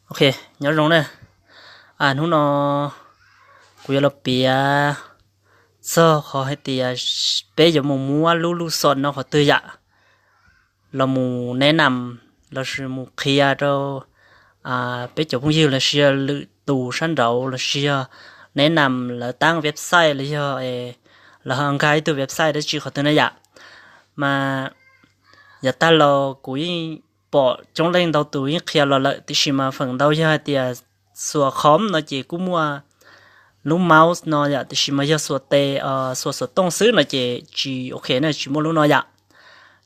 ok nhớ rồi nè nó quý là bia sơ họ hay tia bây giờ mù mua lú lú sọn nó họ tươi dạ là mù né nằm là sự mù kia cho bây giờ cũng như là xia lự tù săn đậu là xia né nằm là tăng website là cho là hàng cái từ website đó chỉ họ tươi này dạ mà giờ ta lo quý bỏ trong lên đầu túi kia là lợi thì mà phần đầu giờ thì sửa khóm nó chỉ cũng mua lúc mouse nó dạ thì mà giờ sửa tê sửa tông sứ nó chỉ ok nó chỉ mua lúc nó dạ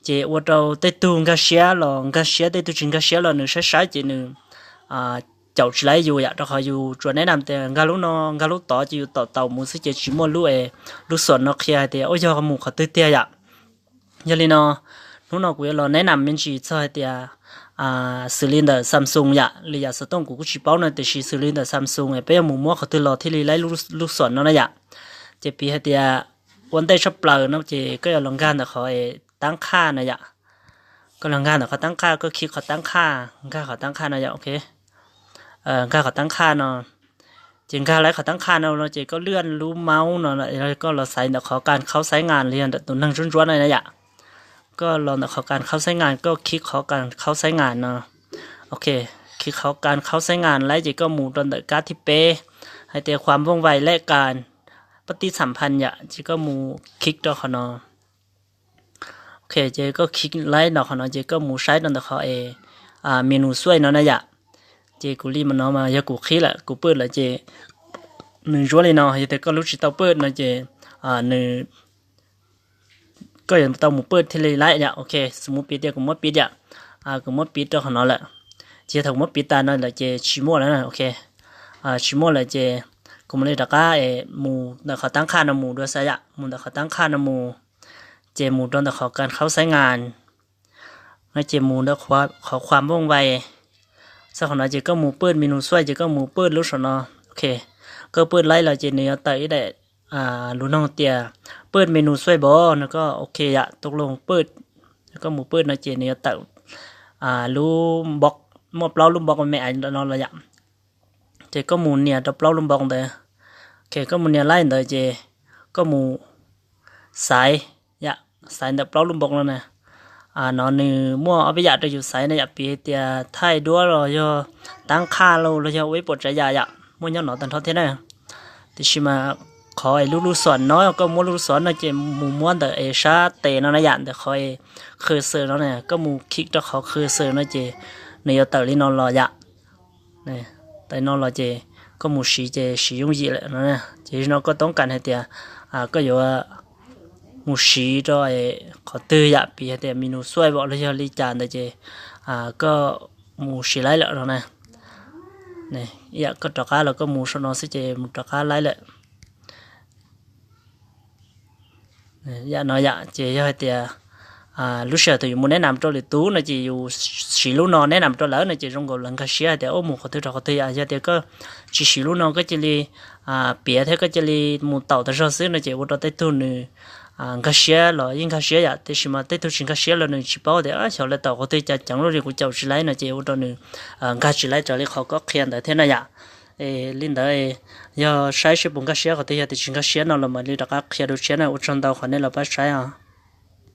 chỉ ở đâu tê tu cái xe là cái xe tê tu chính cái xe là nó sẽ sai chỉ nó chậu chỉ lấy dù dạ đó họ dù chuẩn đấy làm thì cái lúc tỏ chỉ tàu muốn sẽ chỉ mua lúc sửa nó kia thì ôi giờ mua khó tươi tê dạ giờ lên lúc nào cũng là nãy nằm mình chỉ cho thì cylinder Samsung ya lý do số tông của chỉ bảo này thì cylinder Samsung ấy bây giờ mua họ từ lò thì lấy lúc xuân nó ya chỉ bị thì vấn đề shop lờ nó chỉ cái lòng gan là họ tăngค่าnày ya cái lòng gan là họ tăngค่าก็คิดเขาตั้งค่าค่าเขาตั้งค่านะya okค่าเขาตั้งค่าเนาะจริงค่าอะไรเขาตั้งค่าเนาะchỉ cóเลื่อนรู้เมาส์เนาะแล้วก็เราใส่แต่ขอการเข้าใช้งานเรียนแต่ตัวนั่งร้อนๆนะyaก็ลองแต่ขอการเข้าใช้งานก็คลิกขอการเข้าใช้งานเนาะโอเคคลิกขอการเข้าใช้งานแล้วจีก็หมุนตอนแต่การที่เป้ให้เตะความว่องไวและการปฏิสัมพันธ์อย่าจีก็หมุนคลิกตัวเขาเนาะโอเคจีก็คลิกไลค์เนาะเขาเนาะจีก็หมุนใช้ตอนแต่เขาเมนูช่วยเนาะนะอย่าจีกูรีมันเนาะมาอย่ากูคลิกแหละกูเปิดแล้วจีหนึ่งชั่วเลยเนาะให้เตะก็รู้สึกเตาเปิดเนาะจีหนึ่งก็อย่างต้องมุเปิดที่เลยไล่เนี่ยโอเคสมมุติปิดเดียวก็มุปิดเนี่ยก็มุปิดตัวของnóแหละเจ้าถึงมุปิดตานั่นแหละเจ้าชิโม่แล้วนะโอเคชิโม่แล้วเจ้าก็มันเลยตะก้าหมู่แต่เขาตั้งค่าหมู่ด้วยซะเนี่ยหมู่แต่เขาตั้งค่าหมู่เจ้าหมู่ตอนแต่เขาการเข้าใช้งานให้เจ้าหมู่แล้วขอความว่องไวสักของเราเจ้าก็หมู่เปิดเมนูช่วยเจ้าก็หมู่เปิดรู้สนอโอเคก็เปิดไล่เราเจ้าเนื้อไตได้รู้น้องเตียเปิดเมนูช่วยบอแล้วก็โอเคอะตกลงเปิดแล้วก็หมูเปิดนะเจเนี่ยแต่รู้บอกมอบเล่าลุงบอกมันไม่อ่านนอนเลยอะเจก็หมูเนี่ยดับเล่าลุงบอกเลยโอเคก็หมูเนี่ยไล่เลยเจก็หมูสายยะสายดับเล่าลุงบอกแล้วนะนอนนี่มั่วเอาไปอยากจะอยู่สายนะอยากปีเตียไทยด้วยรอย่อตั้งค่าเราเราจะไว้ปวดใจยาอยากมั่วย้อนหนอตันทอดเท่านั้นที่ชิมาขอลูกสอนน้อยก็มูลูกสอนนะเจมูม้วนแต่ชาเตนนะยันแต่คอยคือเสือแล้วเนี่ยก็มูคิกแต่เขาคือเสือนะเจเนี่ยแต่ลีนอนรอยะเนี่ยแต่นอนรอเจก็มูสียุ่งยี่เลยนะเนี่ยเจเราก็ต้องการให้เตียก็อยู่ว่ามูสีก็ขอตื้อยะปีให้เตียเมนูช่วยบอกเลยจะรีจานแต่เจก็มูสีไล่แล้วนะเนี่ยอยากก็ตะการแล้วก็มูสนอสิเจมูตะการไล่เลยdạ nói dạ chỉ cho thì lúc sau thì muốn nằm trong lịch tú nó chỉอยู่xí lúc nó nằm trong lỡ nó chỉ trong gọi là cái xí thì ôm một cái thứ giờ thì có chỉ xí lúc nó cái chỉ li bịa thế cái chỉ li một tàu tới sau xứ nó chỉ vô trong tới tu nữa cái xí là những cái xí dạ thì mà tới tu xin cái xí là nó chỉ bảo để sau lại tàu có thể chẳng lúc thì cũng chịu xí lấy nó chỉ vô trong nữa cái xí lấy cho lấy họ có khen tại thế này dạ linh đấy giờ sai sử dụng cái xe có thể thì chính cái xe nó là mà đi đặt cái xe đồ xe này ở trong tàu khoản này là bắt sai à